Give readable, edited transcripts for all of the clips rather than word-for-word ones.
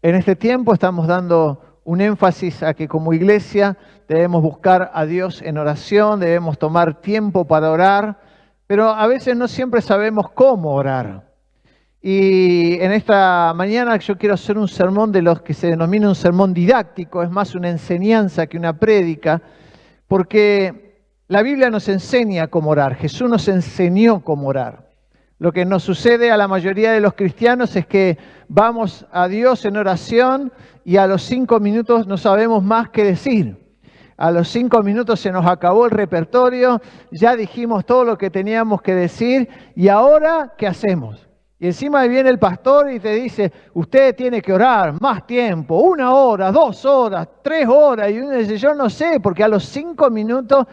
En este tiempo estamos dando un énfasis a que como iglesia debemos buscar a Dios en oración, debemos tomar tiempo para orar, pero a veces no siempre sabemos cómo orar. Y en esta mañana yo quiero hacer un sermón de los que se denomina un sermón didáctico, es más una enseñanza que una prédica, porque la Biblia nos enseña cómo orar, Jesús nos enseñó cómo orar. Lo que nos sucede a la mayoría de los cristianos es que vamos a Dios en oración y a los 5 minutos no sabemos más qué decir. A los 5 minutos se nos acabó el repertorio, ya dijimos todo lo que teníamos que decir y ahora, ¿qué hacemos? Y encima viene el pastor y te dice, usted tiene que orar más tiempo, 1 hora, 2 horas, 3 horas. Y uno dice, yo no sé, porque a los 5 minutos,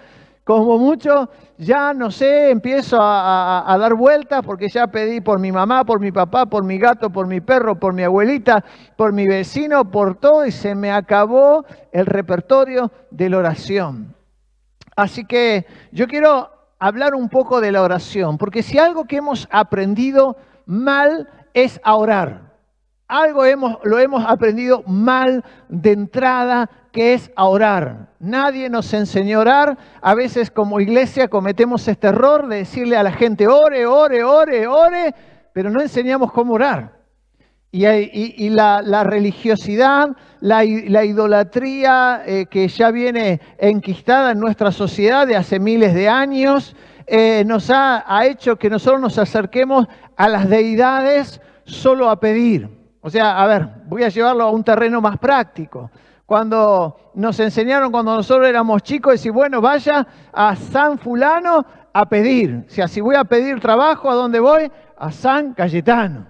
como mucho, ya no sé, empiezo a dar vueltas porque ya pedí por mi mamá, por mi papá, por mi gato, por mi perro, por mi abuelita, por mi vecino, por todo y se me acabó el repertorio de la oración. Así que yo quiero hablar un poco de la oración, porque si algo que hemos aprendido mal es a orar. Algo lo hemos aprendido mal de entrada, que es a orar. Nadie nos enseñó a orar. A veces como iglesia cometemos este error de decirle a la gente, ore, ore, ore, ore, pero no enseñamos cómo orar. Y la religiosidad, la idolatría que ya viene enquistada en nuestra sociedad de hace miles de años, nos ha hecho que nosotros nos acerquemos a las deidades solo a pedir. O sea, a ver, voy a llevarlo a un terreno más práctico. Cuando nos enseñaron, cuando nosotros éramos chicos, decir, bueno, vaya a San Fulano a pedir. O sea, si voy a pedir trabajo, ¿a dónde voy? A San Cayetano.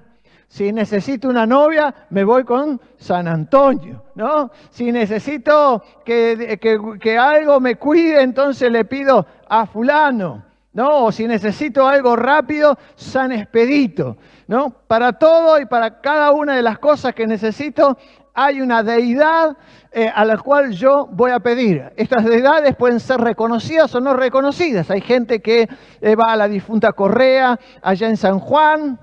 Si necesito una novia, me voy con San Antonio, ¿no? Si necesito que algo me cuide, entonces le pido a fulano, ¿no? O si necesito algo rápido, San Expedito, ¿no? Para todo y para cada una de las cosas que necesito, hay una deidad a la cual yo voy a pedir. Estas deidades pueden ser reconocidas o no reconocidas. Hay gente que va a la difunta Correa, allá en San Juan.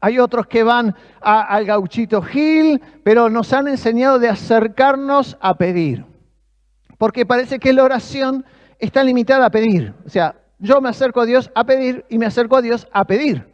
Hay otros que van al Gauchito Gil, pero nos han enseñado de acercarnos a pedir. Porque parece que la oración está limitada a pedir. O sea, yo me acerco a Dios a pedir y me acerco a Dios a pedir.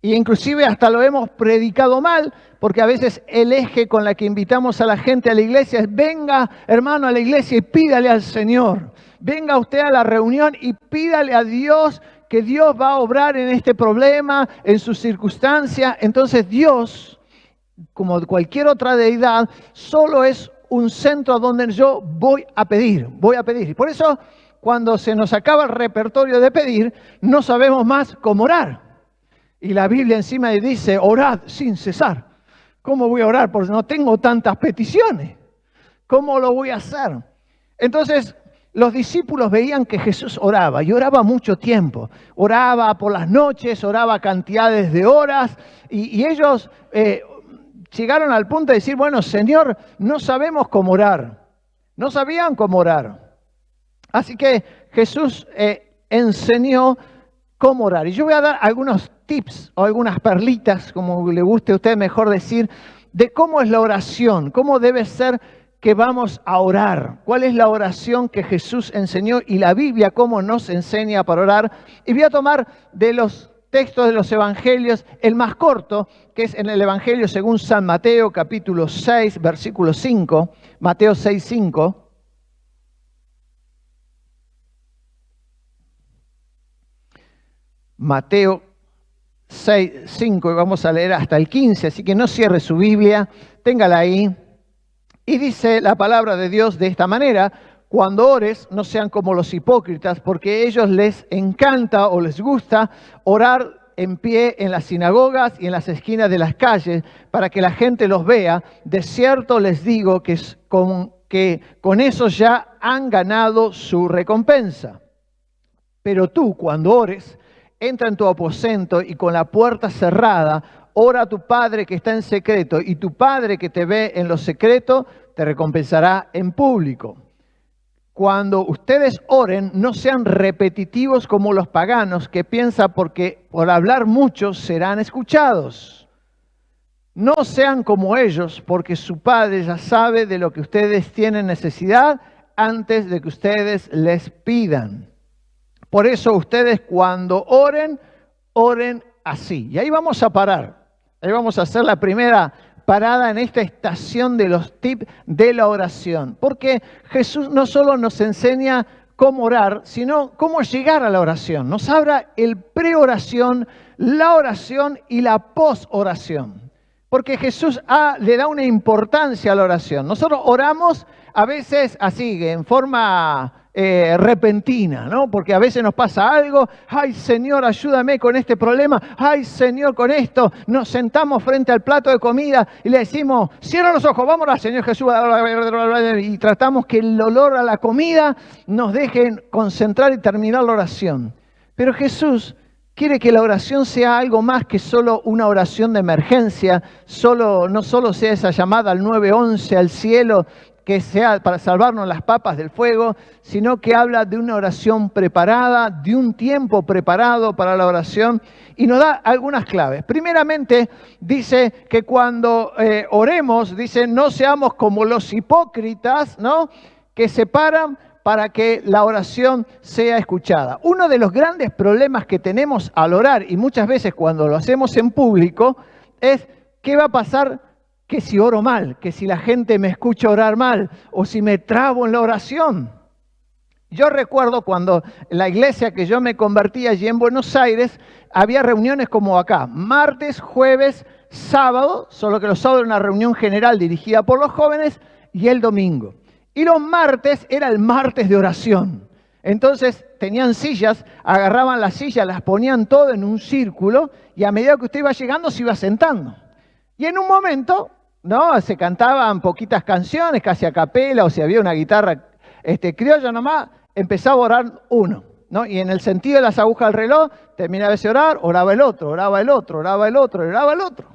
Y inclusive hasta lo hemos predicado mal, porque a veces el eje con la que invitamos a la gente a la iglesia es, venga hermano a la iglesia y pídale al Señor. Venga usted a la reunión y pídale a Dios que Dios va a obrar en este problema, en su circunstancia. Entonces Dios, como cualquier otra deidad, solo es un centro a donde yo voy a pedir. Y por eso, cuando se nos acaba el repertorio de pedir, no sabemos más cómo orar. Y la Biblia encima dice, orad sin cesar. ¿Cómo voy a orar? Porque no tengo tantas peticiones. ¿Cómo lo voy a hacer? Entonces, los discípulos veían que Jesús oraba y oraba mucho tiempo. Oraba por las noches, oraba cantidades de horas y ellos llegaron al punto de decir, bueno, Señor, no sabemos cómo orar. No sabían cómo orar. Así que Jesús enseñó cómo orar. Y yo voy a dar algunos tips o algunas perlitas, como le guste a usted mejor decir, de cómo es la oración, cómo debe ser que vamos a orar. ¿Cuál es la oración que Jesús enseñó y la Biblia cómo nos enseña para orar? Y voy a tomar de los textos de los evangelios el más corto, que es en el evangelio según San Mateo, capítulo 6, versículo 5, Mateo 6, 5. Mateo 6, 5, y vamos a leer hasta el 15, así que no cierre su Biblia, téngala ahí. Y dice la palabra de Dios de esta manera, cuando ores no sean como los hipócritas, porque a ellos les encanta o les gusta orar en pie en las sinagogas y en las esquinas de las calles para que la gente los vea. De cierto les digo que con eso ya han ganado su recompensa. Pero tú cuando ores, entra en tu aposento y con la puerta cerrada, ora a tu Padre que está en secreto, y tu Padre que te ve en lo secreto te recompensará en público. Cuando ustedes oren, no sean repetitivos como los paganos que piensan porque por hablar mucho serán escuchados. No sean como ellos, porque su Padre ya sabe de lo que ustedes tienen necesidad antes de que ustedes les pidan. Por eso ustedes cuando oren, oren así. Y ahí vamos a parar. Ahí vamos a hacer la primera parada en esta estación de los tips de la oración. Porque Jesús no solo nos enseña cómo orar, sino cómo llegar a la oración. Nos habla el pre-oración, la oración y la post-oración. Porque Jesús le da una importancia a la oración. Nosotros oramos a veces así, en forma repentina, ¿no? Porque a veces nos pasa algo, ay Señor, ayúdame con este problema, ay Señor, con esto. Nos sentamos frente al plato de comida y le decimos, cierra los ojos, vamos a orar, Señor Jesús, y tratamos que el olor a la comida nos deje concentrar y terminar la oración. Pero Jesús quiere que la oración sea algo más que solo una oración de emergencia, no solo sea esa llamada al 911, al cielo, que sea para salvarnos las papas del fuego, sino que habla de una oración preparada, de un tiempo preparado para la oración, y nos da algunas claves. Primeramente, dice que cuando oremos, dice, no seamos como los hipócritas, ¿no?, que se paran para que la oración sea escuchada. Uno de los grandes problemas que tenemos al orar, y muchas veces cuando lo hacemos en público, es ¿qué va a pasar que si oro mal? Que si la gente me escucha orar mal, o si me trabo en la oración. Yo recuerdo cuando en la iglesia que yo me convertí allí en Buenos Aires, había reuniones como acá, martes, jueves, sábado, solo que los sábados era una reunión general dirigida por los jóvenes, y el domingo. Y los martes era el martes de oración. Entonces tenían sillas, agarraban las sillas, las ponían todo en un círculo y a medida que usted iba llegando se iba sentando. Y en un momento, ¿no?, se cantaban poquitas canciones, casi a capela, o si había una guitarra criolla nomás, empezaba a orar uno, ¿no? Y en el sentido de las agujas del reloj, terminaba ese orar, oraba el otro, oraba el otro, oraba el otro, oraba el otro.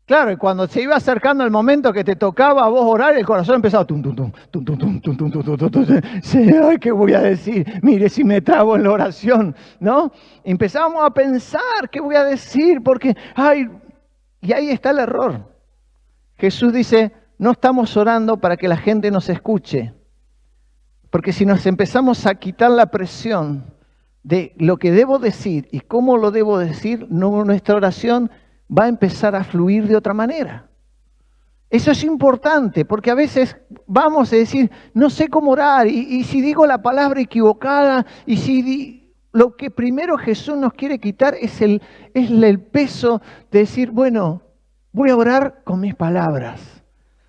Claro, y cuando se iba acercando el momento que te tocaba a vos orar, el corazón empezaba tum, tum, tum, tum, tum, tum, tum, tum, tum, tum, tum. Ay, ¿qué voy a decir? Mire si me trabo en la oración, ¿no? Empezábamos a pensar, ¿qué voy a decir? Porque, ay, y ahí está el error. Jesús dice, no estamos orando para que la gente nos escuche. Porque si nos empezamos a quitar la presión de lo que debo decir y cómo lo debo decir, nuestra oración va a empezar a fluir de otra manera. Eso es importante, porque a veces vamos a decir, no sé cómo orar, y si digo la palabra equivocada, y si lo que primero Jesús nos quiere quitar es el peso de decir, bueno, voy a orar con mis palabras.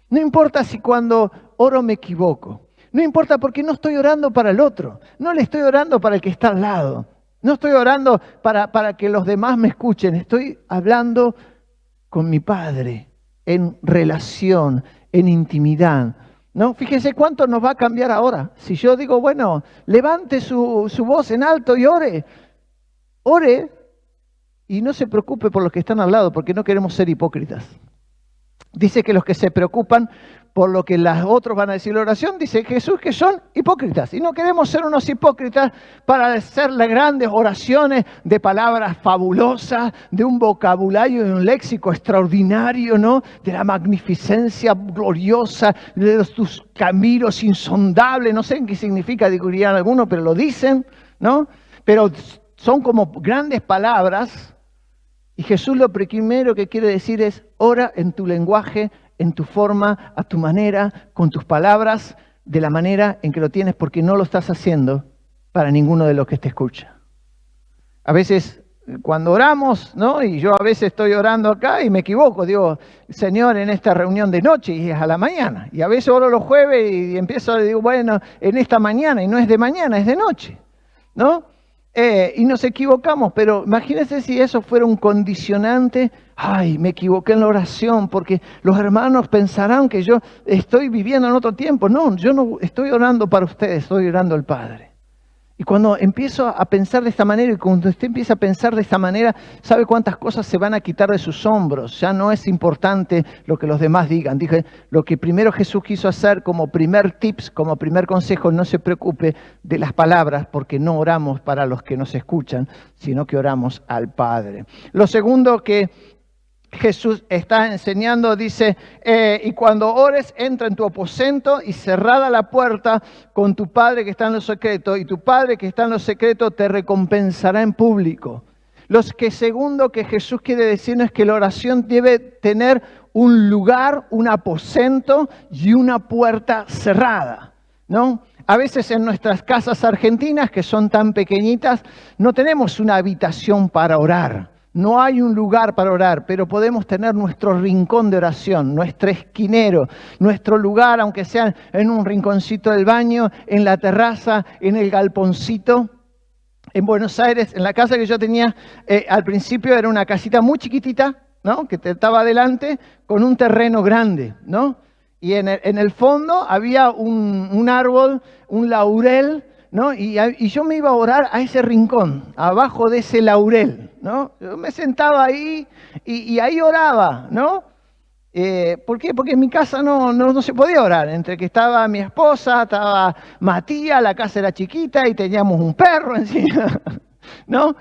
No importa si cuando oro me equivoco, no importa porque no estoy orando para el otro, no le estoy orando para el que está al lado. No estoy orando para que los demás me escuchen, estoy hablando con mi Padre, en relación, en intimidad, ¿no? Fíjense cuánto nos va a cambiar ahora. Si yo digo, bueno, levante su voz en alto y ore y no se preocupe por los que están al lado, porque no queremos ser hipócritas. Dice que los que se preocupan por lo que los otros van a decir la oración, dice Jesús que son hipócritas. Y no queremos ser unos hipócritas para hacer las grandes oraciones de palabras fabulosas, de un vocabulario y un léxico extraordinario, ¿no? De la magnificencia gloriosa, de tus caminos insondables. No sé qué significa, dirían algunos, pero lo dicen, ¿no? Pero son como grandes palabras. Y Jesús lo primero que quiere decir es, ora en tu lenguaje, en tu forma, a tu manera, con tus palabras, de la manera en que lo tienes, porque no lo estás haciendo para ninguno de los que te escucha. A veces, cuando oramos, ¿no? Y yo a veces estoy orando acá y me equivoco, digo, Señor, en esta reunión de noche y es a la mañana. Y a veces oro los jueves y empiezo, digo, bueno, en esta mañana, y no es de mañana, es de noche, ¿no? Y nos equivocamos, pero imagínense si eso fuera un condicionante. Ay, me equivoqué en la oración porque los hermanos pensarán que yo estoy viviendo en otro tiempo. No, yo no estoy orando para ustedes, estoy orando al Padre. Y cuando empiezo a pensar de esta manera, y cuando usted empieza a pensar de esta manera, ¿sabe cuántas cosas se van a quitar de sus hombros? Ya no es importante lo que los demás digan. Dije, lo que primero Jesús quiso hacer como primer tips, como primer consejo, no se preocupe de las palabras, porque no oramos para los que nos escuchan, sino que oramos al Padre. Lo segundo que Jesús está enseñando, dice, y cuando ores, entra en tu aposento y cerrada la puerta con tu Padre que está en lo secreto, y tu Padre que está en lo secreto te recompensará en público. Segundo que Jesús quiere decirnos es que la oración debe tener un lugar, un aposento y una puerta cerrada, ¿no? A veces en nuestras casas argentinas, que son tan pequeñitas, no tenemos una habitación para orar. No hay un lugar para orar, pero podemos tener nuestro rincón de oración, nuestro esquinero, nuestro lugar, aunque sea en un rinconcito del baño, en la terraza, en el galponcito. En Buenos Aires, en la casa que yo tenía, al principio era una casita muy chiquitita, ¿no? Que estaba adelante, con un terreno grande, ¿no? Y en el fondo había un árbol, un laurel, ¿no? Y yo me iba a orar a ese rincón, abajo de ese laurel, ¿no? Yo me sentaba ahí y ahí oraba, ¿no? ¿Por qué? Porque en mi casa no se podía orar. Entre que estaba mi esposa, estaba Matías, la casa era chiquita y teníamos un perro encima, ¿no?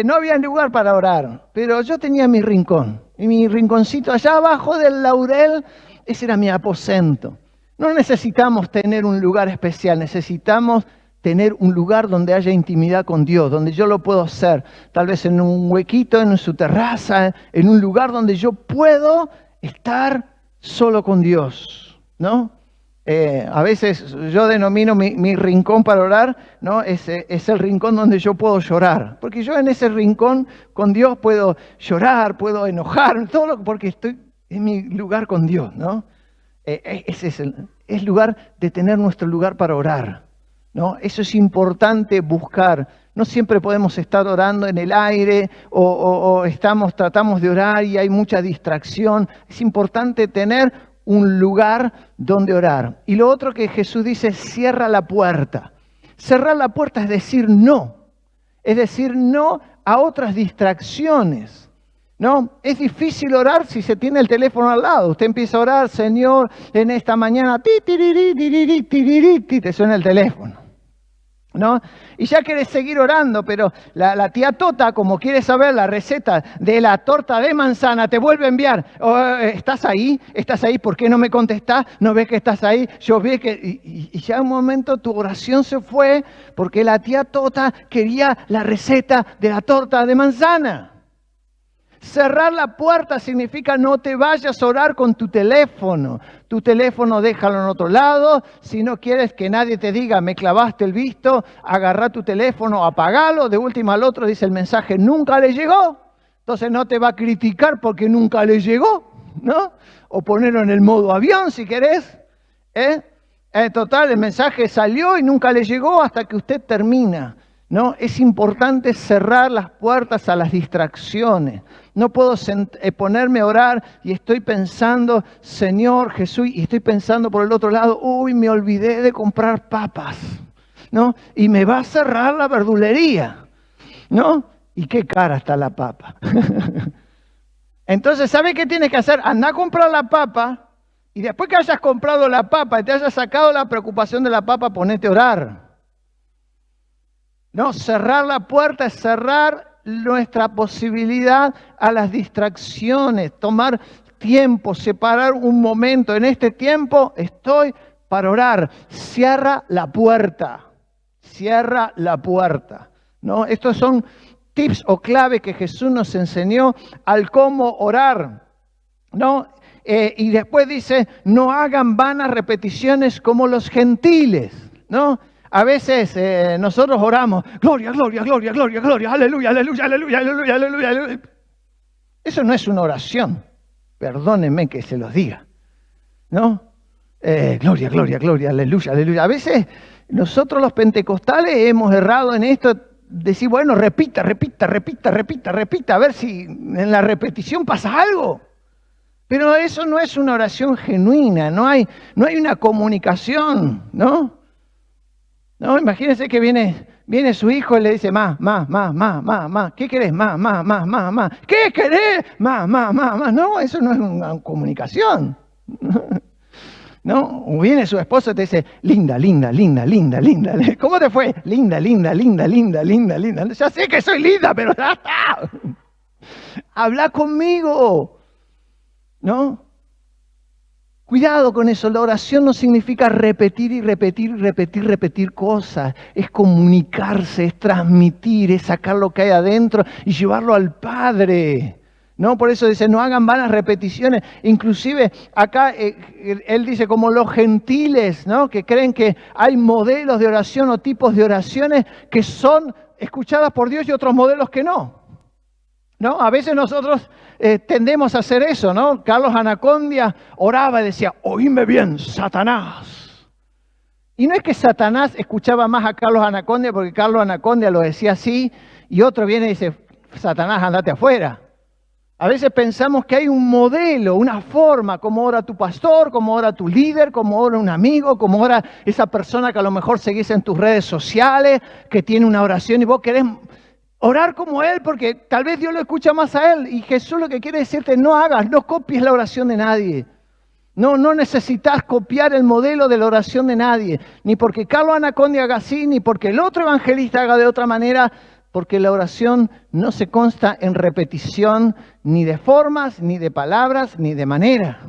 No había lugar para orar, pero yo tenía mi rincón. Y mi rinconcito allá abajo del laurel, ese era mi aposento. No necesitamos tener un lugar especial, necesitamos tener un lugar donde haya intimidad con Dios, donde yo lo puedo hacer, tal vez en un huequito, en su terraza, en un lugar donde yo puedo estar solo con Dios, ¿no? A veces yo denomino mi rincón para orar, ¿no? Es el rincón donde yo puedo llorar, porque yo en ese rincón con Dios puedo llorar, puedo enojar, porque estoy en mi lugar con Dios, ¿no? Ese es el lugar de tener nuestro lugar para orar, ¿no? Eso es importante buscar. No siempre podemos estar orando en el aire o tratamos de orar y hay mucha distracción. Es importante tener un lugar donde orar. Y lo otro que Jesús dice, cierra la puerta. Cerrar la puerta es decir no. Es decir no a otras distracciones, ¿no? Es difícil orar si se tiene el teléfono al lado. Usted empieza a orar, Señor, en esta mañana, te suena el teléfono, ¿no? Y ya querés seguir orando, pero la tía Tota, como quiere saber la receta de la torta de manzana, te vuelve a enviar. ¿Estás ahí? ¿Por qué no me contestás? ¿No ves que estás ahí? Yo vi que... Y ya un momento tu oración se fue porque la tía Tota quería la receta de la torta de manzana. Cerrar la puerta significa no te vayas a orar con tu teléfono. Tu teléfono déjalo en otro lado. Si no quieres que nadie te diga, me clavaste el visto, agarra tu teléfono, apagalo. De última al otro dice el mensaje, nunca le llegó. Entonces no te va a criticar porque nunca le llegó, ¿no? O ponerlo en el modo avión si querés. Total, el mensaje salió y nunca le llegó hasta que usted termina, ¿no? Es importante cerrar las puertas a las distracciones. No puedo ponerme a orar y estoy pensando, Señor Jesús, y estoy pensando por el otro lado, uy, me olvidé de comprar papas, ¿no? Y me va a cerrar la verdulería, ¿no? Y qué cara está la papa. Entonces, ¿sabe qué tienes que hacer? Anda a comprar la papa y después que hayas comprado la papa y te hayas sacado la preocupación de la papa, ponete a orar. No, cerrar la puerta es cerrar nuestra posibilidad a las distracciones, tomar tiempo, separar un momento. En este tiempo estoy para orar. Cierra la puerta, ¿no? Estos son tips o claves que Jesús nos enseñó al cómo orar, ¿no? Y después dice, no hagan vanas repeticiones como los gentiles, ¿no? A veces nosotros oramos, gloria, gloria, gloria, gloria, gloria, aleluya, aleluya, aleluya, aleluya, aleluya, aleluya. Eso no es una oración, perdónenme que se los diga, ¿no? Gloria, gloria, gloria, aleluya, aleluya. A veces nosotros los pentecostales hemos errado en esto, decir, bueno, repita, a ver si en la repetición pasa algo. Pero eso no es una oración genuina, no hay una comunicación, ¿no? No, imagínense que viene su hijo y le dice, más, ¿qué querés? Más, ¿qué querés? Más. No, eso no es una comunicación. ¿No? O viene su esposo y te dice, linda. ¿Cómo te fue? Linda. Ya sé que soy linda, pero ya está. Habla conmigo. ¿no? Cuidado con eso, la oración no significa repetir y repetir y repetir, repetir cosas. Es comunicarse, es transmitir, es sacar lo que hay adentro y llevarlo al Padre. ¿No? Por eso dice, no hagan vanas repeticiones. Inclusive acá él dice, como los gentiles, ¿no? Que creen que hay modelos de oración o tipos de oraciones que son escuchadas por Dios y otros modelos que no. ¿No? A veces nosotros tendemos a hacer eso, ¿no? Carlos Anacondia oraba y decía, oíme bien, Satanás. Y no es que Satanás escuchaba más a Carlos Anacondia porque Carlos Anacondia lo decía así y otro viene y dice, Satanás, andate afuera. A veces pensamos que hay un modelo, una forma, como ora tu pastor, como ora tu líder, como ora un amigo, como ora esa persona que a lo mejor seguís en tus redes sociales, que tiene una oración y vos querés orar como él porque tal vez Dios lo escucha más a él. Y Jesús lo que quiere decirte, no hagas, no copies la oración de nadie. No necesitas copiar el modelo de la oración de nadie. Ni porque Carlos Anacondia haga así, ni porque el otro evangelista haga de otra manera. Porque la oración no se consta en repetición ni de formas, ni de palabras, ni de manera.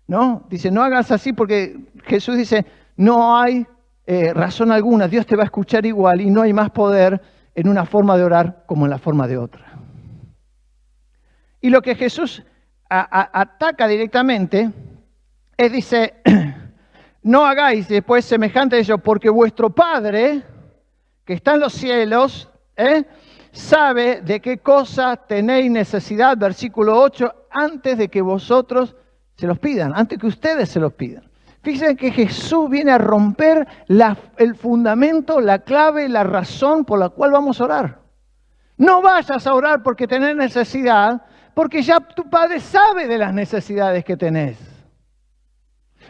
¿No? Dice, no hagas así porque Jesús dice, no hay razón alguna. Dios te va a escuchar igual y no hay más poder en una forma de orar como en la forma de otra. Y lo que Jesús ataca directamente es, dice, no hagáis después semejante a ello, porque vuestro Padre, que está en los cielos, sabe de qué cosa tenéis necesidad, versículo 8, antes de que vosotros se los pidan, antes que ustedes se los pidan. Fíjense que Jesús viene a romper el fundamento, la clave, la razón por la cual vamos a orar. No vayas a orar porque tenés necesidad, porque ya tu Padre sabe de las necesidades que tenés.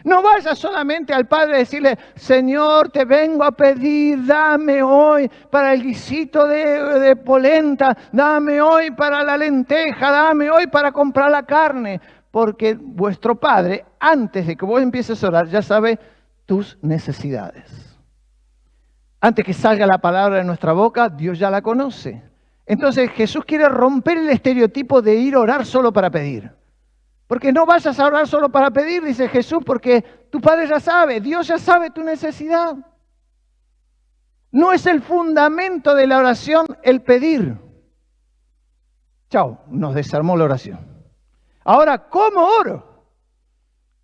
No vayas solamente al Padre a decirle, Señor, te vengo a pedir, dame hoy para el guisito de polenta, dame hoy para la lenteja, dame hoy para comprar la carne. Porque vuestro Padre, antes de que vos empieces a orar, ya sabe tus necesidades. Antes que salga la palabra de nuestra boca, Dios ya la conoce. Entonces Jesús quiere romper el estereotipo de ir a orar solo para pedir. Porque no vayas a orar solo para pedir, dice Jesús, porque tu Padre ya sabe, Dios ya sabe tu necesidad. No es el fundamento de la oración el pedir. Chao, nos desarmó la oración. Ahora, ¿cómo oro?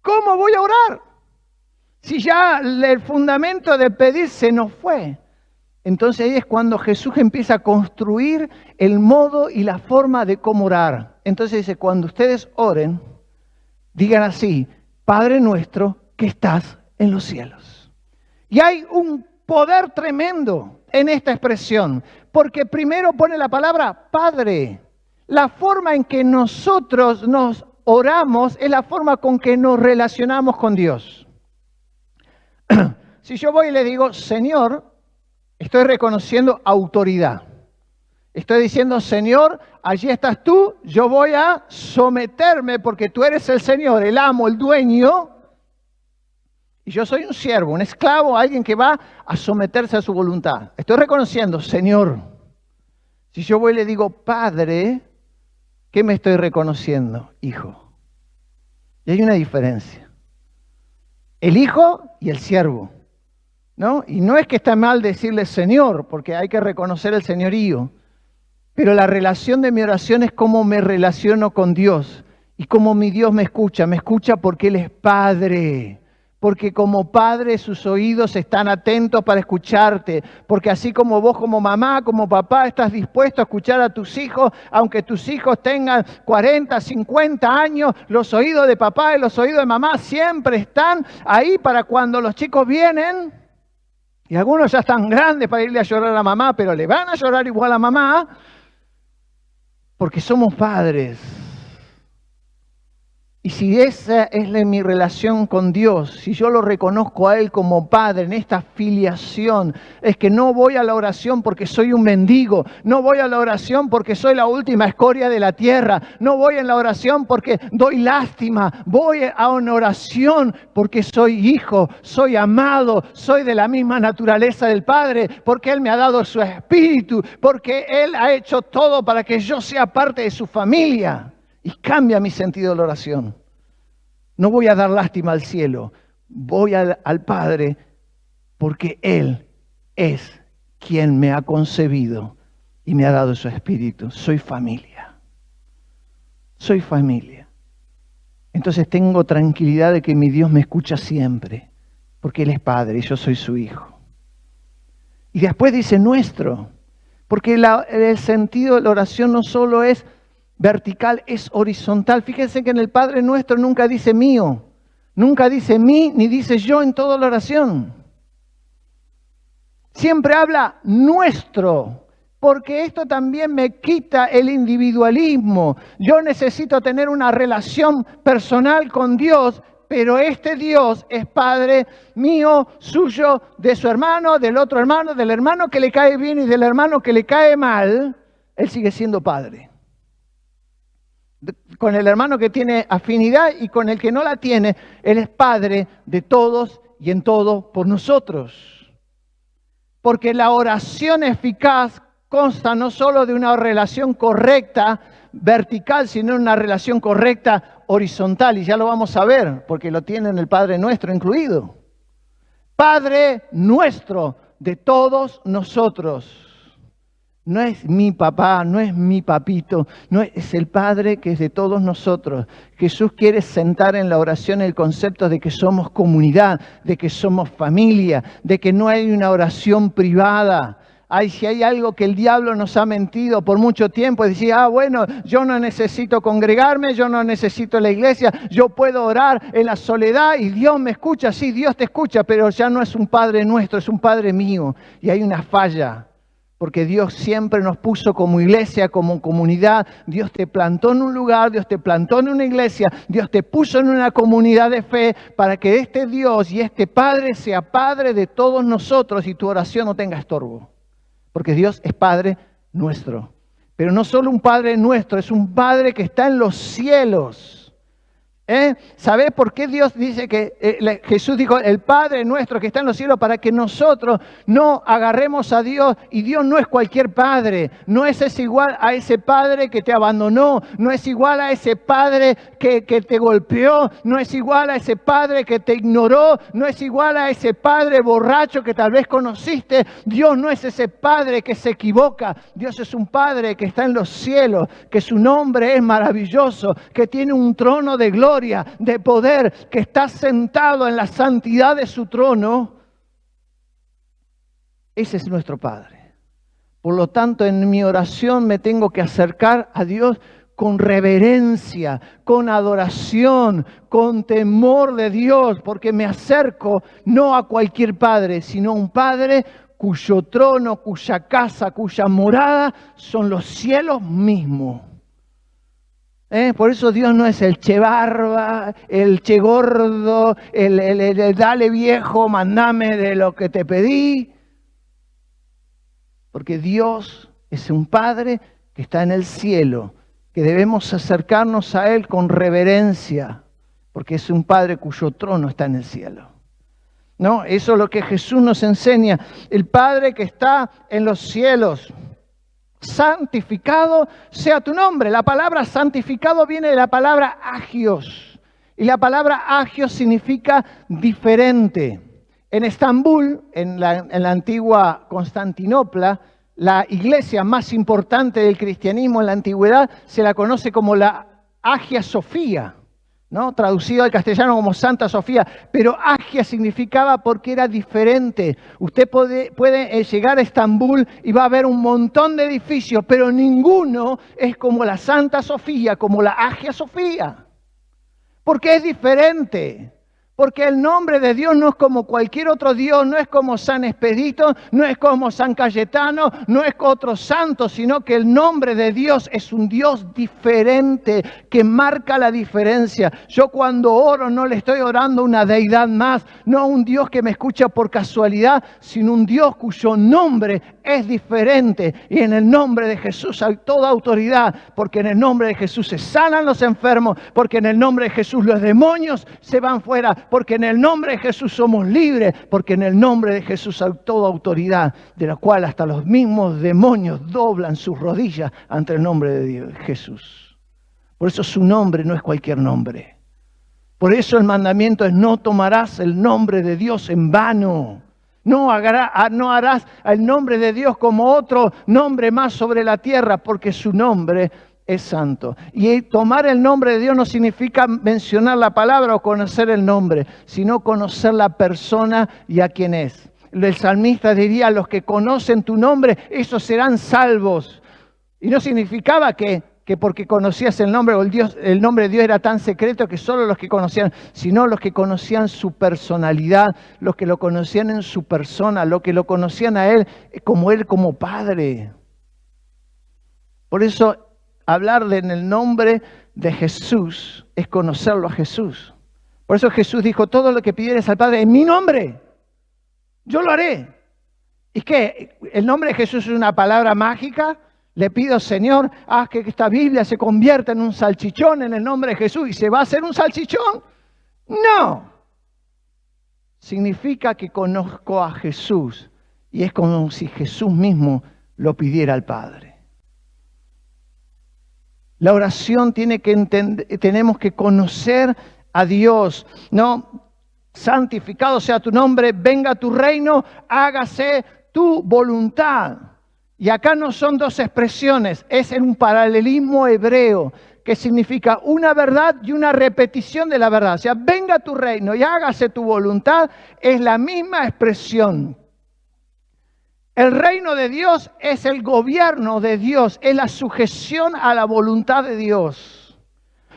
¿Cómo voy a orar? Si ya el fundamento de pedir se nos fue. Entonces ahí es cuando Jesús empieza a construir el modo y la forma de cómo orar. Entonces dice, cuando ustedes oren, digan así, Padre nuestro que estás en los cielos. Y hay un poder tremendo en esta expresión, porque primero pone la palabra Padre. La forma en que nosotros nos oramos es la forma con que nos relacionamos con Dios. Si yo voy y le digo, Señor, estoy reconociendo autoridad. Estoy diciendo, Señor, allí estás tú, yo voy a someterme porque tú eres el Señor, el amo, el dueño. Y yo soy un siervo, un esclavo, alguien que va a someterse a su voluntad. Estoy reconociendo, Señor. Si yo voy y le digo, Padre, ¿qué me estoy reconociendo? Hijo. Y hay una diferencia. El hijo y el siervo, ¿no? Y no es que está mal decirle Señor, porque hay que reconocer el señorío. Pero la relación de mi oración es cómo me relaciono con Dios. Y cómo mi Dios me escucha. Me escucha porque Él es Padre. Porque como padre sus oídos están atentos para escucharte. Porque así como vos como mamá, como papá, estás dispuesto a escuchar a tus hijos, aunque tus hijos tengan 40, 50 años, los oídos de papá y los oídos de mamá siempre están ahí para cuando los chicos vienen. Y algunos ya están grandes para irle a llorar a la mamá, pero le van a llorar igual a mamá. Porque somos padres. Y si esa es mi relación con Dios, si yo lo reconozco a Él como Padre en esta filiación, es que no voy a la oración porque soy un mendigo, no voy a la oración porque soy la última escoria de la tierra, no voy a la oración porque doy lástima, voy a una oración porque soy hijo, soy amado, soy de la misma naturaleza del Padre, porque Él me ha dado su espíritu, porque Él ha hecho todo para que yo sea parte de su familia. y cambia mi sentido de la oración. No voy a dar lástima al cielo, voy al Padre porque Él es quien me ha concebido y me ha dado su espíritu. Soy familia. Soy familia. Entonces tengo tranquilidad de que mi Dios me escucha siempre, porque Él es Padre y yo soy su Hijo. Y después dice nuestro, porque el sentido de la oración no solo es vertical, es horizontal. Fíjense que en el Padre Nuestro nunca dice mío, nunca dice mí, ni dice yo en toda la oración. Siempre habla nuestro, porque esto también me quita el individualismo. Yo necesito tener una relación personal con Dios, pero este Dios es Padre mío, suyo, de su hermano, del otro hermano, del hermano que le cae bien y del hermano que le cae mal. Él sigue siendo Padre. Con el hermano que tiene afinidad y con el que no la tiene, Él es Padre de todos y en todo por nosotros. Porque la oración eficaz consta no solo de una relación correcta vertical, sino una relación correcta horizontal. Y ya lo vamos a ver, porque lo tiene en el Padre Nuestro incluido. Padre nuestro de todos nosotros. No es mi papá, no es mi papito, no es el Padre que es de todos nosotros. Jesús quiere sentar en la oración el concepto de que somos comunidad, de que somos familia, de que no hay una oración privada. Si hay algo que el diablo nos ha mentido por mucho tiempo, es decir, bueno, yo no necesito congregarme, yo no necesito la iglesia, yo puedo orar en la soledad y Dios me escucha. Sí, Dios te escucha, pero ya no es un Padre nuestro, es un Padre mío. Y hay una falla. Porque Dios siempre nos puso como iglesia, como comunidad. Dios te plantó en un lugar, Dios te plantó en una iglesia, Dios te puso en una comunidad de fe para que este Dios y este Padre sea Padre de todos nosotros y tu oración no tenga estorbo. Porque Dios es Padre nuestro. Pero no solo un Padre nuestro, es un Padre que está en los cielos. ¿Sabés por qué Dios dice que Jesús dijo el Padre nuestro que está en los cielos? Para que nosotros no agarremos a Dios, y Dios no es cualquier padre, no es igual a ese padre que te abandonó, no es igual a ese padre que te golpeó, no es igual a ese padre que te ignoró, no es igual a ese padre borracho que tal vez conociste. Dios no es ese padre que se equivoca. Dios es un Padre que está en los cielos, que su nombre es maravilloso, que tiene un trono de gloria, de poder, que está sentado en la santidad de su trono. Ese es nuestro Padre. Por lo tanto, en mi oración me tengo que acercar a Dios con reverencia, con adoración, con temor de Dios, porque me acerco no a cualquier padre, sino a un Padre cuyo trono, cuya casa, cuya morada son los cielos mismos. Por eso Dios no es el che barba, el che gordo, el dale viejo, mandame de lo que te pedí. Porque Dios es un Padre que está en el cielo, que debemos acercarnos a Él con reverencia, porque es un Padre cuyo trono está en el cielo. ¿No? Eso es lo que Jesús nos enseña. El Padre que está en los cielos. Santificado sea tu nombre. La palabra santificado viene de la palabra agios. Y la palabra agios significa diferente. En Estambul, en la antigua Constantinopla, la iglesia más importante del cristianismo en la antigüedad se la conoce como la Hagia Sofía, ¿no? Traducido al castellano como Santa Sofía, pero Hagia significaba porque era diferente. Usted puede llegar a Estambul y va a ver un montón de edificios, pero ninguno es como la Santa Sofía, como la Hagia Sofía, porque es diferente. Porque el nombre de Dios no es como cualquier otro Dios, no es como San Expedito, no es como San Cayetano, no es otro santo, sino que el nombre de Dios es un Dios diferente, que marca la diferencia. Yo cuando oro no le estoy orando a una deidad más, no a un Dios que me escucha por casualidad, sino un Dios cuyo nombre es diferente. Y en el nombre de Jesús hay toda autoridad, porque en el nombre de Jesús se sanan los enfermos, porque en el nombre de Jesús los demonios se van fuera, porque en el nombre de Jesús somos libres, porque en el nombre de Jesús hay toda autoridad, de la cual hasta los mismos demonios doblan sus rodillas ante el nombre de Dios, Jesús. Por eso su nombre no es cualquier nombre. Por eso el mandamiento es: no tomarás el nombre de Dios en vano. No harás el nombre de Dios como otro nombre más sobre la tierra, porque su nombre es santo. Y tomar el nombre de Dios no significa mencionar la palabra o conocer el nombre, sino conocer la persona y a quién es. El salmista diría: los que conocen tu nombre, esos serán salvos. Y no significaba que porque conocías el nombre, o el nombre de Dios era tan secreto que solo los que conocían, sino los que conocían su personalidad, los que lo conocían en su persona, los que lo conocían a Él como Padre. Por eso hablar en el nombre de Jesús es conocerlo a Jesús. Por eso Jesús dijo: todo lo que pidieres al Padre en mi nombre, yo lo haré. ¿Y qué? ¿El nombre de Jesús es una palabra mágica? Le pido: Señor, haz que esta Biblia se convierta en un salchichón en el nombre de Jesús. ¿Y se va a hacer un salchichón? No. Significa que conozco a Jesús. Y es como si Jesús mismo lo pidiera al Padre. La oración tenemos que conocer a Dios, ¿no? Santificado sea tu nombre, venga tu reino, hágase tu voluntad. Y acá no son dos expresiones, es en un paralelismo hebreo que significa una verdad y una repetición de la verdad. O sea, venga tu reino y hágase tu voluntad, es la misma expresión. El reino de Dios es el gobierno de Dios, es la sujeción a la voluntad de Dios.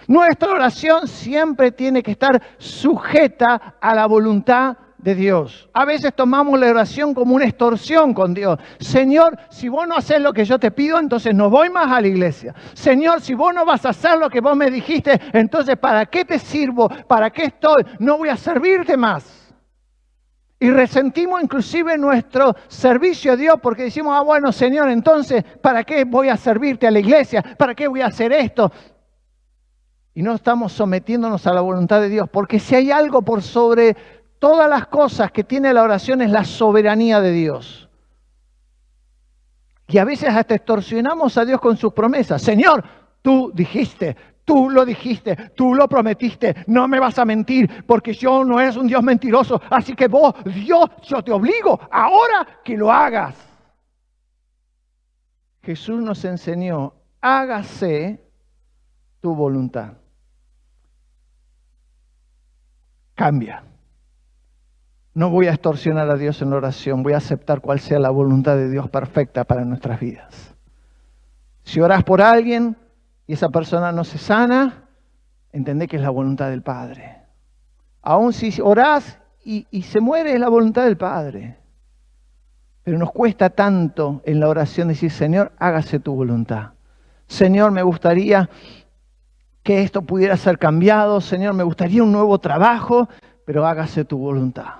Nuestra oración siempre tiene que estar sujeta a la voluntad de Dios. A veces tomamos la oración como una extorsión con Dios. Señor, si vos no haces lo que yo te pido, entonces no voy más a la iglesia. Señor, si vos no vas a hacer lo que vos me dijiste, entonces ¿para qué te sirvo? ¿Para qué estoy? No voy a servirte más. Y resentimos inclusive nuestro servicio a Dios porque decimos: bueno, Señor, entonces ¿para qué voy a servirte a la iglesia? ¿Para qué voy a hacer esto? Y no estamos sometiéndonos a la voluntad de Dios, porque si hay algo por sobre todas las cosas que tiene la oración, es la soberanía de Dios. Y a veces hasta extorsionamos a Dios con sus promesas. Señor, tú dijiste, tú lo dijiste, tú lo prometiste, no me vas a mentir, porque yo no es un Dios mentiroso. Así que vos, Dios, yo te obligo ahora que lo hagas. Jesús nos enseñó: hágase tu voluntad. Cambia. No voy a extorsionar a Dios en la oración, voy a aceptar cuál sea la voluntad de Dios perfecta para nuestras vidas. Si orás por alguien y esa persona no se sana, entendé que es la voluntad del Padre. Aún si orás y se muere, es la voluntad del Padre. Pero nos cuesta tanto en la oración decir: Señor, hágase tu voluntad. Señor, me gustaría que esto pudiera ser cambiado. Señor, me gustaría un nuevo trabajo, pero hágase tu voluntad.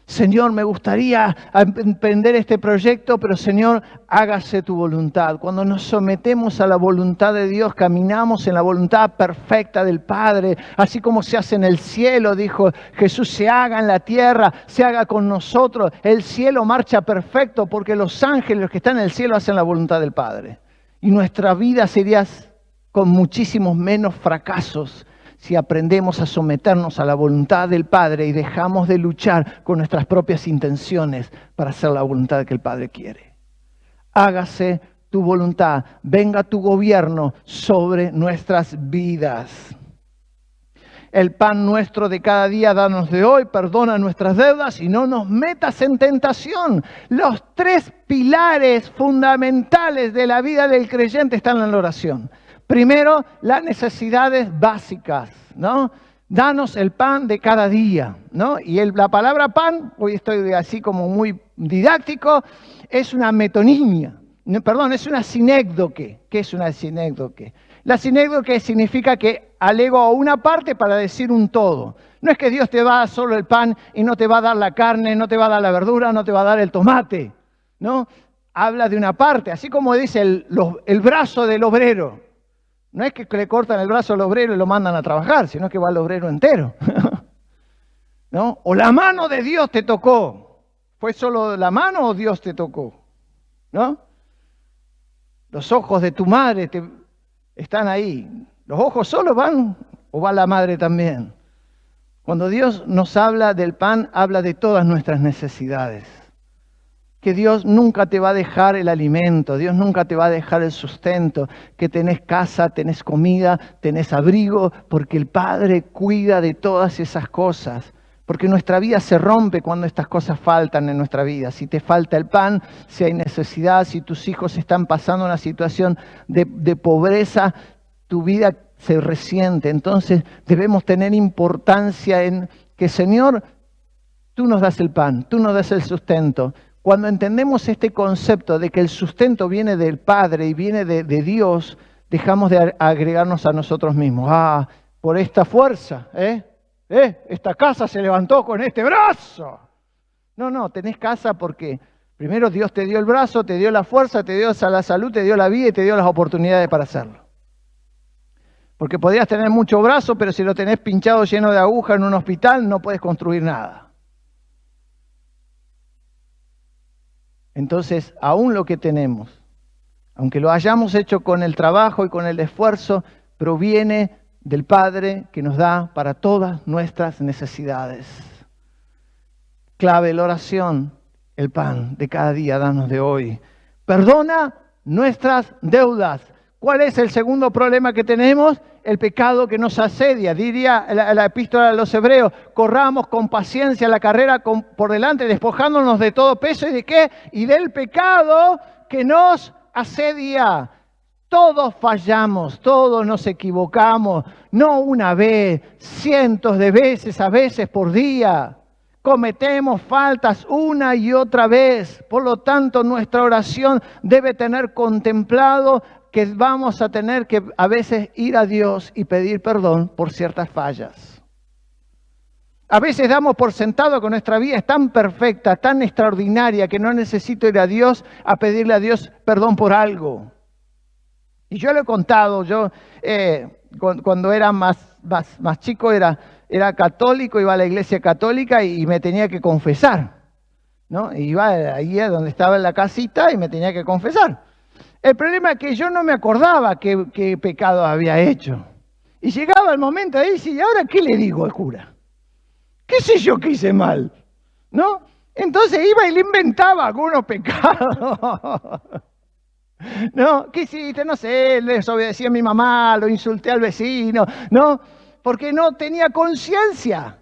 Señor, me gustaría emprender este proyecto, pero Señor, hágase tu voluntad. Cuando nos sometemos a la voluntad de Dios, caminamos en la voluntad perfecta del Padre. Así como se hace en el cielo, dijo Jesús, se haga en la tierra, se haga con nosotros. El cielo marcha perfecto porque los ángeles, los que están en el cielo, hacen la voluntad del Padre. Y nuestra vida sería con muchísimos menos fracasos si aprendemos a someternos a la voluntad del Padre y dejamos de luchar con nuestras propias intenciones para hacer la voluntad que el Padre quiere. Hágase tu voluntad, venga tu gobierno sobre nuestras vidas. El pan nuestro de cada día, danos de hoy, perdona nuestras deudas y no nos metas en tentación. Los 3 pilares fundamentales de la vida del creyente están en la oración. Primero, las necesidades básicas, ¿no? Danos el pan de cada día, ¿no? Y la palabra pan, hoy estoy así como muy didáctico, es una metonimia, perdón, es una sinécdoque. ¿Qué es una sinécdoque? La sinécdoque significa que alego una parte para decir un todo. No es que Dios te va a dar solo el pan y no te va a dar la carne, no te va a dar la verdura, no te va a dar el tomate, ¿no? Habla de una parte, así como dice el brazo del obrero. No es que le cortan el brazo al obrero y lo mandan a trabajar, sino que va al obrero entero. ¿No? O la mano de Dios te tocó. ¿Fue solo la mano o Dios te tocó? ¿No? Los ojos de tu madre están ahí. ¿Los ojos solo van o va la madre también? Cuando Dios nos habla del pan, habla de todas nuestras necesidades. Que Dios nunca te va a dejar el alimento, Dios nunca te va a dejar el sustento, que tenés casa, tenés comida, tenés abrigo, porque el Padre cuida de todas esas cosas. Porque nuestra vida se rompe cuando estas cosas faltan en nuestra vida. Si te falta el pan, si hay necesidad, si tus hijos están pasando una situación de pobreza, tu vida se resiente. Entonces debemos tener importancia en que, Señor, tú nos das el pan, tú nos das el sustento. Cuando entendemos este concepto de que el sustento viene del Padre y viene de Dios, dejamos de agregarnos a nosotros mismos. Por esta fuerza, esta casa se levantó con este brazo. No, tenés casa porque primero Dios te dio el brazo, te dio la fuerza, te dio la salud, te dio la vida y te dio las oportunidades para hacerlo. Porque podrías tener mucho brazo, pero si lo tenés pinchado lleno de agujas en un hospital, no puedes construir nada. Entonces, aún lo que tenemos, aunque lo hayamos hecho con el trabajo y con el esfuerzo, proviene del Padre que nos da para todas nuestras necesidades. Clave la oración, el pan de cada día, danos de hoy. Perdona nuestras deudas. ¿Cuál es el segundo problema que tenemos? El pecado que nos asedia. Diría la epístola a los Hebreos, corramos con paciencia la carrera por delante, despojándonos de todo peso y de qué? Y del pecado que nos asedia. Todos fallamos, todos nos equivocamos, no una vez, cientos de veces, a veces por día. Cometemos faltas una y otra vez. Por lo tanto, nuestra oración debe tener contemplado que vamos a tener que a veces ir a Dios y pedir perdón por ciertas fallas. A veces damos por sentado que nuestra vida es tan perfecta, tan extraordinaria, que no necesito ir a Dios a pedirle a Dios perdón por algo. Y yo lo he contado, cuando era más chico era católico, iba a la iglesia católica y me tenía que confesar, ¿no? Iba ahí a donde estaba en la casita y me tenía que confesar. El problema es que yo no me acordaba qué pecado había hecho. Y llegaba el momento ahí y decía, ¿y ahora qué le digo al cura? ¿Qué sé yo que hice mal? ¿No? Entonces iba y le inventaba algunos pecados. ¿No? ¿Qué hiciste? No sé, le desobedecí a mi mamá, lo insulté al vecino, ¿no? Porque no tenía conciencia.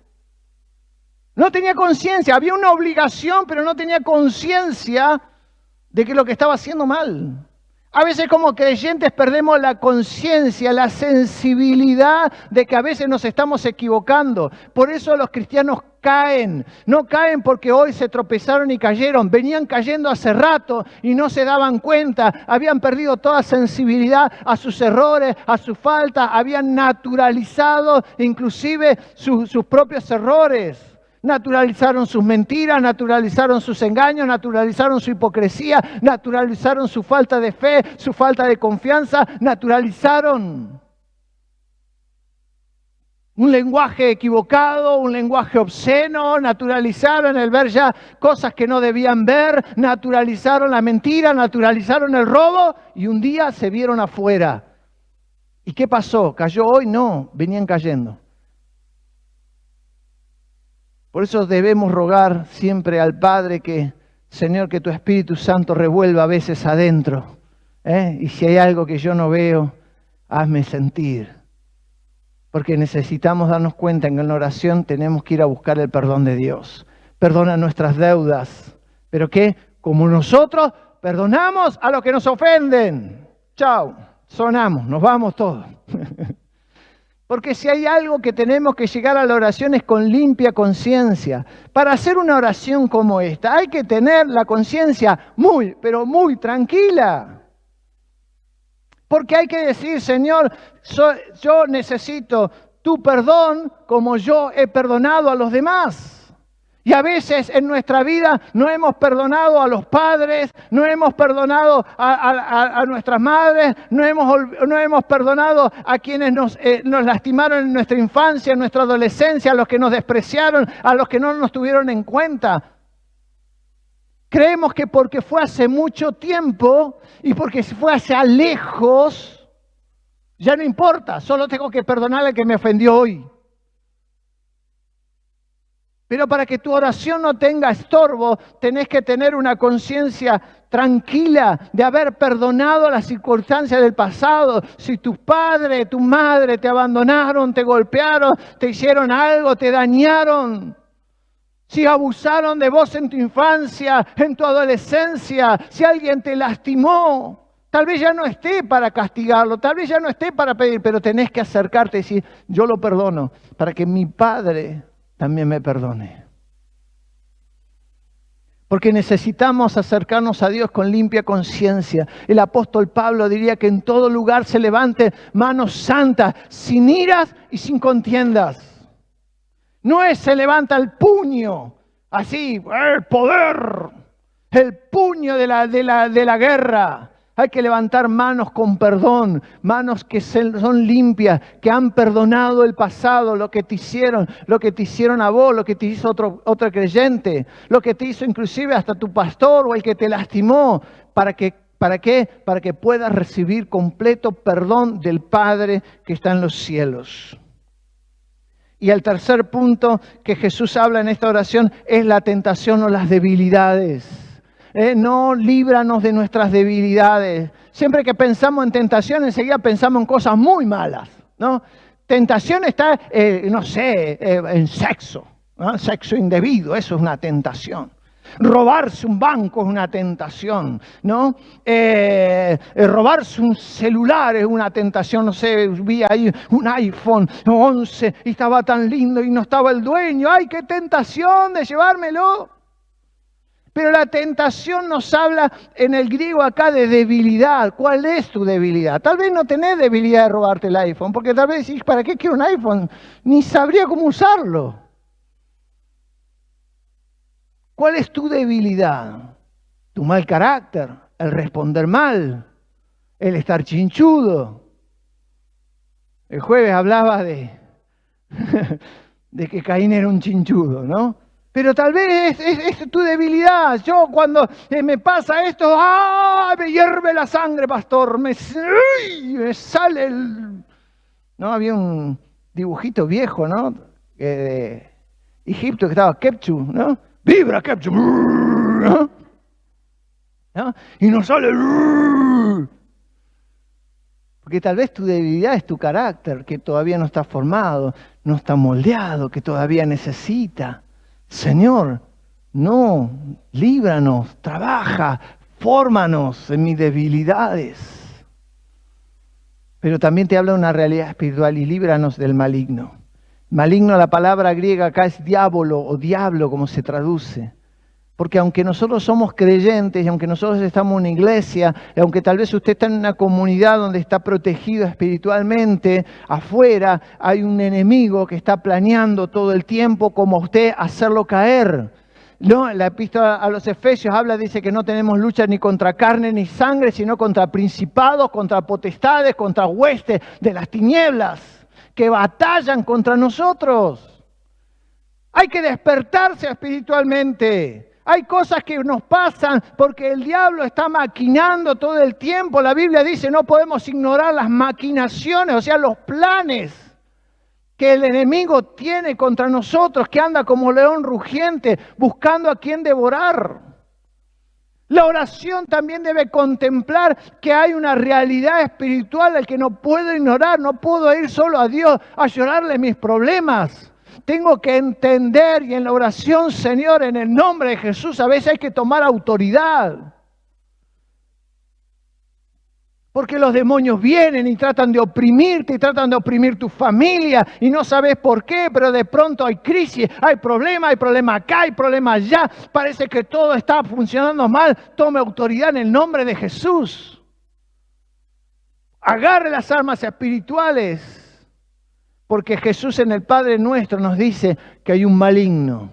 No tenía conciencia, había una obligación, pero no tenía conciencia de que lo que estaba haciendo mal. A veces como creyentes perdemos la conciencia, la sensibilidad de que a veces nos estamos equivocando. Por eso los cristianos caen. No caen porque hoy se tropezaron y cayeron. Venían cayendo hace rato y no se daban cuenta. Habían perdido toda sensibilidad a sus errores, a sus faltas. Habían naturalizado inclusive sus propios errores. Naturalizaron sus mentiras, naturalizaron sus engaños, naturalizaron su hipocresía, naturalizaron su falta de fe, su falta de confianza, naturalizaron un lenguaje equivocado, un lenguaje obsceno, naturalizaron el ver ya cosas que no debían ver, naturalizaron la mentira, naturalizaron el robo y un día se vieron afuera. ¿Y qué pasó? ¿Cayó hoy? No, venían cayendo. Por eso debemos rogar siempre al Padre que, Señor, que tu Espíritu Santo revuelva a veces adentro. Y si hay algo que yo no veo, hazme sentir. Porque necesitamos darnos cuenta que en la oración tenemos que ir a buscar el perdón de Dios. Perdona nuestras deudas. ¿Pero qué? Como nosotros perdonamos a los que nos ofenden. Chao, sonamos, nos vamos todos. Porque si hay algo que tenemos que llegar a la oración es con limpia conciencia. Para hacer una oración como esta hay que tener la conciencia muy, pero muy tranquila. Porque hay que decir, Señor, yo necesito tu perdón como yo he perdonado a los demás. Y a veces en nuestra vida no hemos perdonado a los padres, no hemos perdonado a nuestras madres, no hemos perdonado a quienes nos lastimaron en nuestra infancia, en nuestra adolescencia, a los que nos despreciaron, a los que no nos tuvieron en cuenta. Creemos que porque fue hace mucho tiempo y porque fue hacia lejos, Ya no importa, solo tengo que perdonar al que me ofendió hoy. Pero para que tu oración no tenga estorbo, tenés que tener una conciencia tranquila de haber perdonado las circunstancias del pasado. Si tus padres, tu madre te abandonaron, te golpearon, te hicieron algo, te dañaron. Si abusaron de vos en tu infancia, en tu adolescencia, si alguien te lastimó, tal vez ya no esté para castigarlo, tal vez ya no esté para pedir, pero tenés que acercarte y decir, yo lo perdono, para que mi Padre también me perdone. Porque necesitamos acercarnos a Dios con limpia conciencia. El apóstol Pablo diría que en todo lugar se levanten manos santas, sin iras y sin contiendas. No es se levanta el puño, así, el poder, el puño de la guerra. Hay que levantar manos con perdón, manos que son limpias, que han perdonado el pasado, lo que te hicieron a vos, lo que te hizo otro creyente, lo que te hizo inclusive hasta tu pastor o el que te lastimó. ¿Para qué? Para que puedas recibir completo perdón del Padre que está en los cielos. Y el tercer punto que Jesús habla en esta oración es la tentación o las debilidades. No, líbranos de nuestras debilidades. Siempre que pensamos en tentación, enseguida pensamos en cosas muy malas, ¿no? Tentación está, en sexo, ¿no? Sexo indebido, eso es una tentación. Robarse un banco es una tentación, ¿no? Robarse un celular es una tentación. No sé, vi ahí un iPhone 11 y estaba tan lindo y no estaba el dueño. ¡Ay, qué tentación de llevármelo! Pero la tentación nos habla en el griego acá de debilidad. ¿Cuál es tu debilidad? Tal vez no tenés debilidad de robarte el iPhone, porque tal vez decís, ¿para qué quiero un iPhone? Ni sabría cómo usarlo. ¿Cuál es tu debilidad? Tu mal carácter, el responder mal, el estar chinchudo. El jueves hablaba de que Caín era un chinchudo, ¿no? Pero tal vez es tu debilidad. Yo cuando me pasa esto, me hierve la sangre, pastor. Me sale el... No, había un dibujito viejo, ¿no? De Egipto que estaba Kepchu, ¿no? ¡Vibra Kepchu! ¿No? Y nos sale... Porque tal vez tu debilidad es tu carácter, que todavía no está formado, no está moldeado, que todavía necesita. Señor, no, líbranos, trabaja, fórmanos en mis debilidades. Pero también te habla de una realidad espiritual y líbranos del maligno. Maligno, la palabra griega acá es diablo o diablo, como se traduce. Porque aunque nosotros somos creyentes y aunque nosotros estamos en una iglesia, y aunque tal vez usted está en una comunidad donde está protegido espiritualmente, afuera hay un enemigo que está planeando todo el tiempo como usted hacerlo caer. No, la epístola a los Efesios dice que no tenemos lucha ni contra carne ni sangre, sino contra principados, contra potestades, contra huestes de las tinieblas que batallan contra nosotros. Hay que despertarse espiritualmente. Hay cosas que nos pasan porque el diablo está maquinando todo el tiempo. La Biblia dice no podemos ignorar las maquinaciones, o sea, los planes que el enemigo tiene contra nosotros, que anda como león rugiente buscando a quien devorar. La oración también debe contemplar que hay una realidad espiritual al que no puedo ignorar. No puedo ir solo a Dios a llorarle mis problemas. Tengo que entender, y en la oración, Señor, en el nombre de Jesús, a veces hay que tomar autoridad. Porque los demonios vienen y tratan de oprimirte, y tratan de oprimir tu familia, y no sabes por qué, pero de pronto hay crisis, hay problema acá, hay problema allá. Parece que todo está funcionando mal. Tome autoridad en el nombre de Jesús. Agarre las armas espirituales. Porque Jesús en el Padre Nuestro nos dice que hay un maligno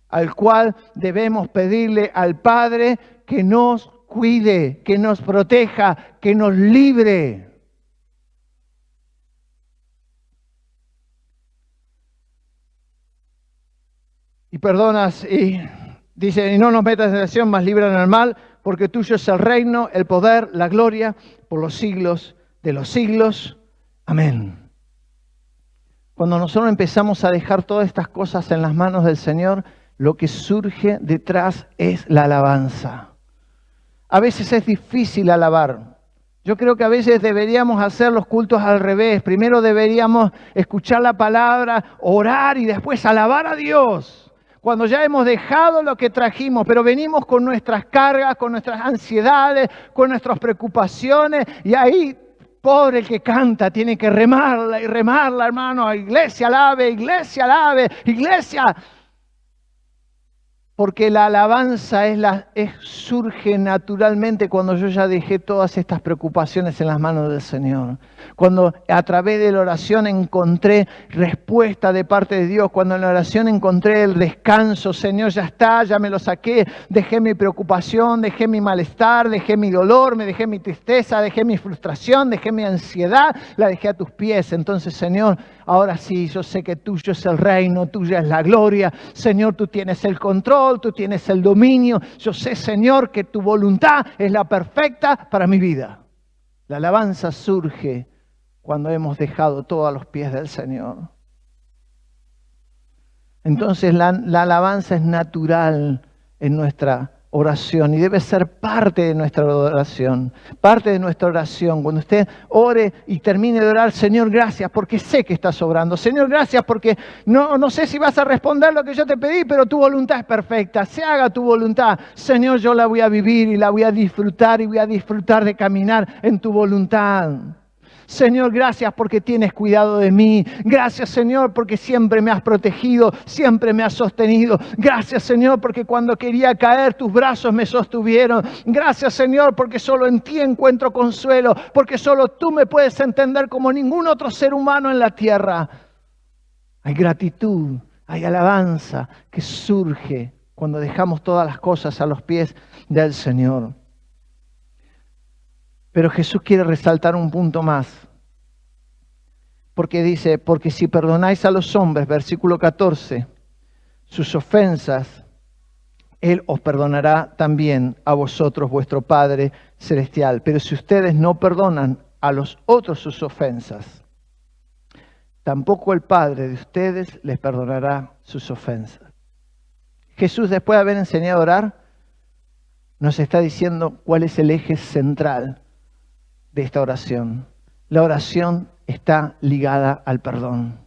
al cual debemos pedirle al Padre que nos cuide, que nos proteja, que nos libre. Y perdonas, y dice, y no nos metas en tentación, mas líbranos del mal, porque tuyo es el reino, el poder, la gloria, por los siglos de los siglos. Amén. Cuando nosotros empezamos a dejar todas estas cosas en las manos del Señor, lo que surge detrás es la alabanza. A veces es difícil alabar. Yo creo que a veces deberíamos hacer los cultos al revés. Primero deberíamos escuchar la palabra, orar y después alabar a Dios. Cuando ya hemos dejado lo que trajimos, pero venimos con nuestras cargas, con nuestras ansiedades, con nuestras preocupaciones, y ahí, pobre el que canta, tiene que remarla y remarla, hermano. Iglesia, alabe, iglesia, alabe, iglesia. Porque la alabanza surge naturalmente cuando yo ya dejé todas estas preocupaciones en las manos del Señor. Cuando a través de la oración encontré respuesta de parte de Dios. Cuando en la oración encontré el descanso. Señor, ya está, ya me lo saqué. Dejé mi preocupación, dejé mi malestar, dejé mi dolor, me dejé mi tristeza, dejé mi frustración, dejé mi ansiedad. La dejé a tus pies. Entonces, Señor, ahora sí, yo sé que tuyo es el reino, tuya es la gloria. Señor, tú tienes el control. Tú tienes el dominio. Yo sé, Señor, que tu voluntad es la perfecta para mi vida. La alabanza surge cuando hemos dejado todo a los pies del Señor. Entonces la alabanza es natural en nuestra oración y debe ser parte de nuestra oración. Parte de nuestra oración. Cuando usted ore y termine de orar, Señor, gracias porque sé que estás obrando. Señor, gracias porque no sé si vas a responder lo que yo te pedí, pero tu voluntad es perfecta. Se haga tu voluntad. Señor, yo la voy a vivir y la voy a disfrutar y voy a disfrutar de caminar en tu voluntad. Señor, gracias porque tienes cuidado de mí. Gracias, Señor, porque siempre me has protegido, siempre me has sostenido. Gracias, Señor, porque cuando quería caer, tus brazos me sostuvieron. Gracias, Señor, porque solo en ti encuentro consuelo, porque solo tú me puedes entender como ningún otro ser humano en la tierra. Hay gratitud, hay alabanza que surge cuando dejamos todas las cosas a los pies del Señor. Pero Jesús quiere resaltar un punto más. Porque dice, porque si perdonáis a los hombres, versículo 14, sus ofensas, Él os perdonará también a vosotros, vuestro Padre Celestial. Pero si ustedes no perdonan a los otros sus ofensas, tampoco el Padre de ustedes les perdonará sus ofensas. Jesús, después de haber enseñado a orar, nos está diciendo cuál es el eje central de esta oración. La oración está ligada al perdón,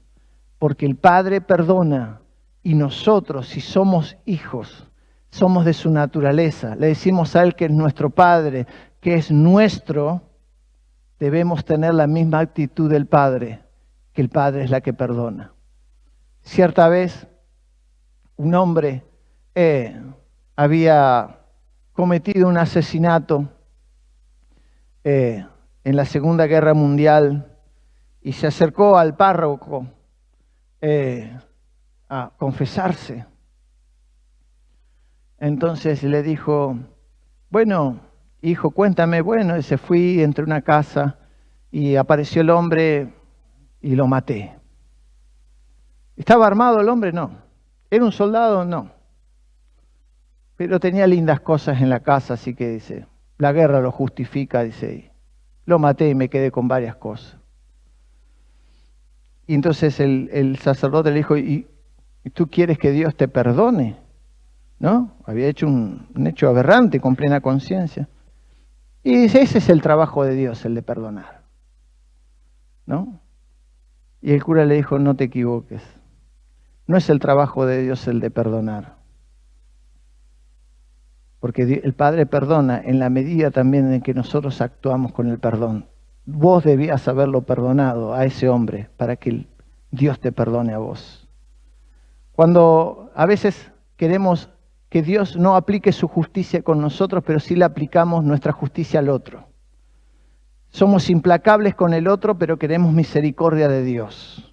porque el Padre perdona y nosotros, si somos hijos, somos de su naturaleza. Le decimos a Él que es nuestro Padre, que es nuestro, debemos tener la misma actitud del Padre, que el Padre es la que perdona. Cierta vez, un hombre había cometido un asesinato en la Segunda Guerra Mundial y se acercó al párroco a confesarse. Entonces le dijo, bueno, hijo, cuéntame. Bueno, y se fui, entré a una casa y apareció el hombre y lo maté. ¿Estaba armado el hombre? No. ¿Era un soldado? No. Pero tenía lindas cosas en la casa, así que dice, la guerra lo justifica, dice. Lo maté y me quedé con varias cosas. Y entonces el sacerdote le dijo, ¿y tú quieres que Dios te perdone? ¿No? Había hecho un hecho aberrante con plena conciencia. Y dice, ese es el trabajo de Dios, el de perdonar. ¿No? Y el cura le dijo, no te equivoques. No es el trabajo de Dios el de perdonar. Porque el Padre perdona en la medida también en que nosotros actuamos con el perdón. Vos debías haberlo perdonado a ese hombre para que Dios te perdone a vos. Cuando a veces queremos que Dios no aplique su justicia con nosotros, pero sí le aplicamos nuestra justicia al otro. Somos implacables con el otro, pero queremos misericordia de Dios.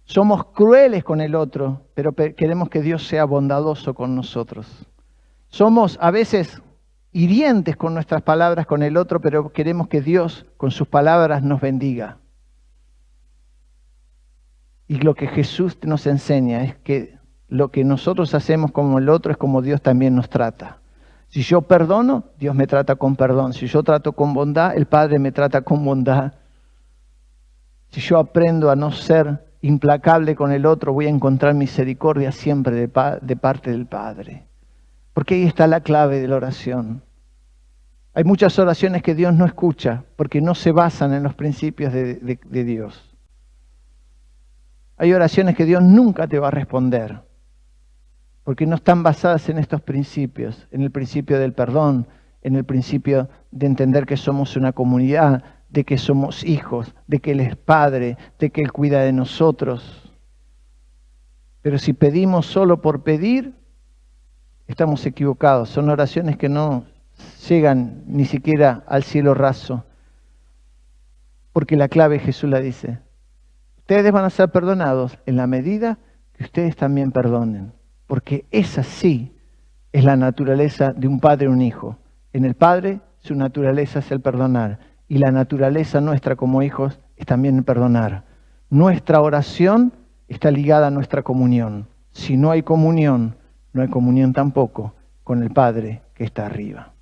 Somos crueles con el otro, pero queremos que Dios sea bondadoso con nosotros. Somos a veces hirientes con nuestras palabras con el otro, pero queremos que Dios con sus palabras nos bendiga. Y lo que Jesús nos enseña es que lo que nosotros hacemos como el otro es como Dios también nos trata. Si yo perdono, Dios me trata con perdón. Si yo trato con bondad, el Padre me trata con bondad. Si yo aprendo a no ser implacable con el otro, voy a encontrar misericordia siempre de parte del Padre. Porque ahí está la clave de la oración. Hay muchas oraciones que Dios no escucha porque no se basan en los principios de Dios. Hay oraciones que Dios nunca te va a responder porque no están basadas en estos principios, en el principio del perdón, en el principio de entender que somos una comunidad, de que somos hijos, de que Él es Padre, de que Él cuida de nosotros. Pero si pedimos solo por pedir, estamos equivocados. Son oraciones que no llegan ni siquiera al cielo raso. Porque la clave Jesús la dice. Ustedes van a ser perdonados en la medida que ustedes también perdonen. Porque esa sí es la naturaleza de un padre y un hijo. En el Padre su naturaleza es el perdonar. Y la naturaleza nuestra como hijos es también el perdonar. Nuestra oración está ligada a nuestra comunión. Si no hay comunión, no hay comunión tampoco con el Padre que está arriba.